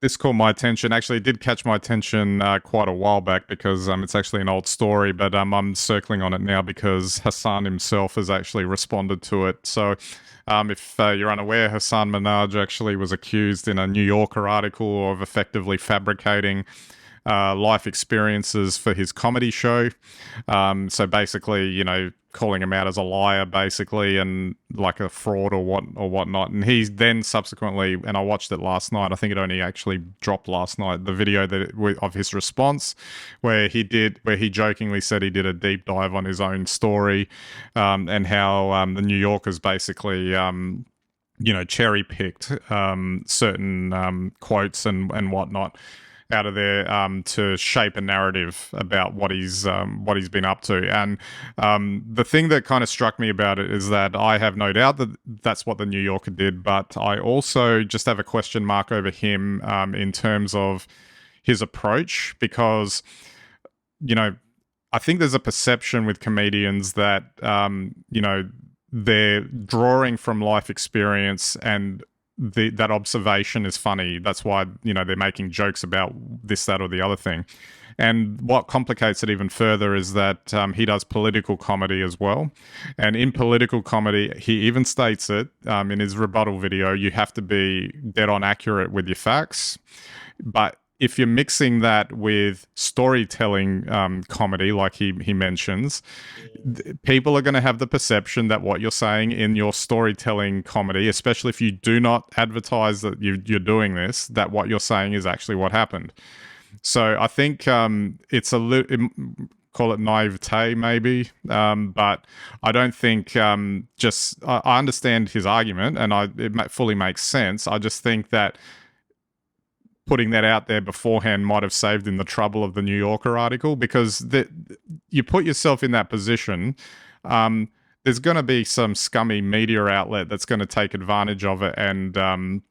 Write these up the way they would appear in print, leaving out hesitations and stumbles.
This caught my attention. Actually, it did catch my attention quite a while back because it's actually an old story, but I'm circling on it now because Hassan himself has actually responded to it. So, if you're unaware, Hassan Minaj actually was accused in a New Yorker article of effectively fabricating life experiences for his comedy show. So basically, calling him out as a liar, basically, and like a fraud or whatnot. And he's then subsequently, and I watched it last night. I think it only actually dropped last night. The video of his response, where he jokingly said he did a deep dive on his own story, and how the New Yorkers basically. Cherry picked certain quotes and whatnot out of there to shape a narrative about what he's been up to. And the thing that kind of struck me about it is that I have no doubt that that's what the New Yorker did, but I also just have a question mark over him in terms of his approach, because you know I think there's a perception with comedians that they're drawing from life experience, and that observation is funny. That's why they're making jokes about this, that, or the other thing. And what complicates it even further is that he does political comedy as well. And in political comedy, he even states it in his rebuttal video: you have to be dead on accurate with your facts. But if you're mixing that with storytelling comedy, like he mentions, people are going to have the perception that what you're saying in your storytelling comedy, especially if you do not advertise that you're doing this, that what you're saying is actually what happened. So I think it's a little, call it naivete maybe, but I don't think I understand his argument, and it fully makes sense. I just think that putting that out there beforehand might have saved him the trouble of the New Yorker article, because you put yourself in that position. There's going to be some scummy media outlet that's going to take advantage of it and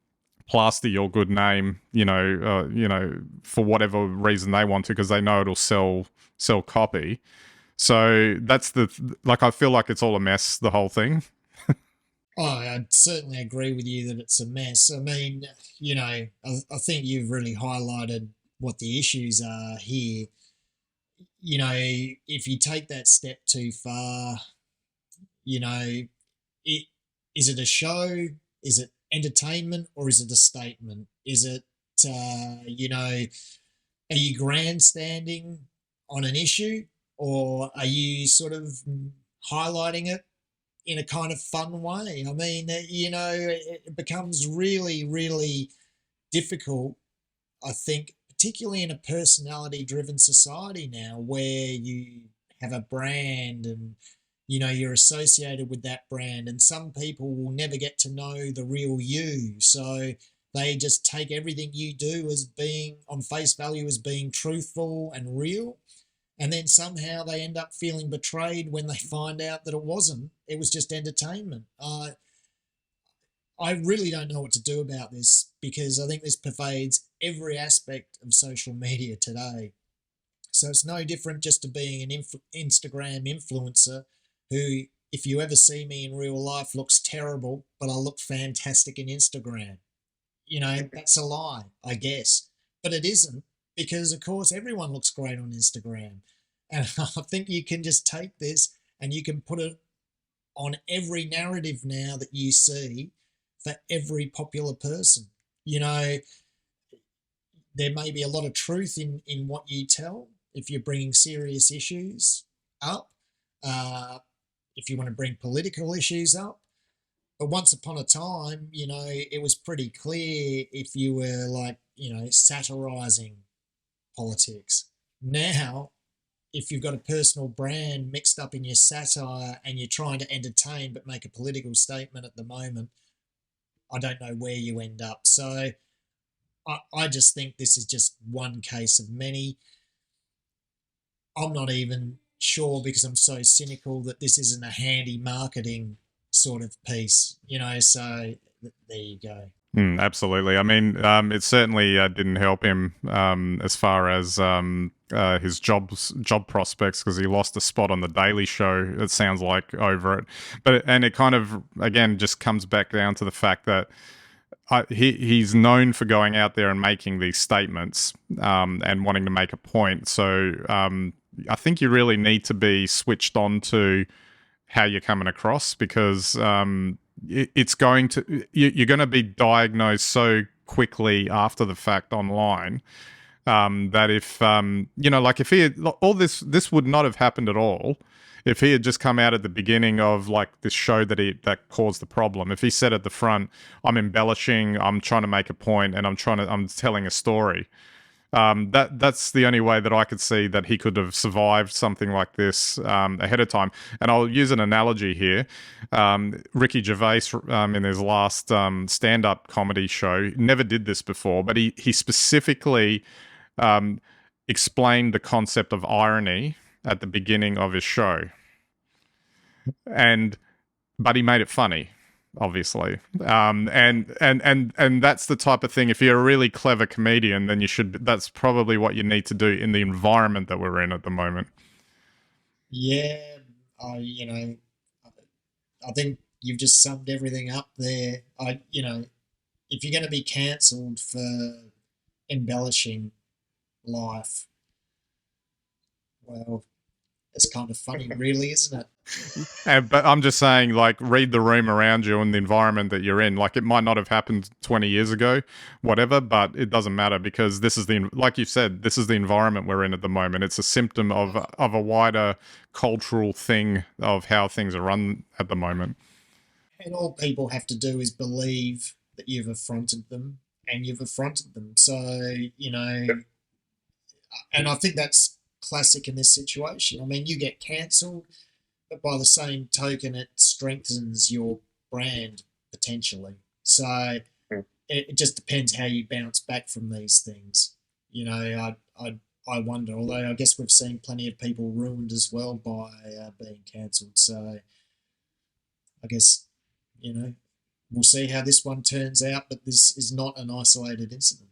plaster your good name, for whatever reason they want to, because they know it'll sell copy. So that's like, I feel like it's all a mess, the whole thing. Oh, I certainly agree with you that it's a mess. I mean, I think you've really highlighted what the issues are here. If you take that step too far, it is it a show? Is it entertainment, or is it a statement? Is it, are you grandstanding on an issue, or are you sort of highlighting it in a kind of fun way? I mean, it becomes really, really difficult, I think, particularly in a personality driven society now, where you have a brand and you're associated with that brand, and some people will never get to know the real you, so they just take everything you do as being on face value as being truthful and real, and then somehow they end up feeling betrayed when they find out that it wasn't. It was just entertainment. I really don't know what to do about this, because I think this pervades every aspect of social media today. So it's no different just to being an Instagram influencer who, if you ever see me in real life, looks terrible, but I look fantastic in Instagram. That's a lie, I guess. But it isn't, because, of course, everyone looks great on Instagram. And I think you can just take this and you can put it on every narrative now that you see for every popular person. There may be a lot of truth in what you tell if you're bringing serious issues up, if you want to bring political issues up. But once upon a time, it was pretty clear if you were like, satirizing politics. Now, if you've got a personal brand mixed up in your satire and you're trying to entertain but make a political statement at the moment, I don't know where you end up. So I just think this is just one case of many. I'm not even sure, because I'm so cynical, that this isn't a handy marketing sort of piece, so there you go. Absolutely. I mean, it certainly didn't help him as far as his job prospects, because he lost a spot on the Daily Show. It sounds like over it, and it kind of again just comes back down to the fact that he's known for going out there and making these statements and wanting to make a point. So I think you really need to be switched on to how you're coming across, because it's going to you're going to be diagnosed so quickly after the fact online, that if like if he had, all this would not have happened at all if he had just come out at the beginning of like this show that caused the problem. If he said at the front, I'm embellishing, I'm trying to make a point, and I'm telling a story. That's the only way that I could see that he could have survived something like this ahead of time. And I'll use an analogy here. Ricky Gervais, in his last stand-up comedy show, never did this before, but he specifically explained the concept of irony at the beginning of his show, and but he made it funny, obviously. And that's the type of thing. If you're a really clever comedian, then you should. That's probably what you need to do in the environment that we're in at the moment. Yeah, I think you've just summed everything up there. If you're going to be cancelled for embellishing life, well, it's kind of funny, really, isn't it? But I'm just saying, like, read the room around you and the environment that you're in. Like, it might not have happened 20 years ago, whatever, but it doesn't matter, because this is like you said, this is the environment we're in at the moment. It's a symptom of a wider cultural thing of how things are run at the moment. And all people have to do is believe that you've affronted them, and you've affronted them. So, and I think that's classic in this situation. I mean, you get cancelled, but by the same token, it strengthens your brand potentially. So it just depends how you bounce back from these things. I wonder. Although I guess we've seen plenty of people ruined as well by being cancelled. So I guess we'll see how this one turns out. But this is not an isolated incident.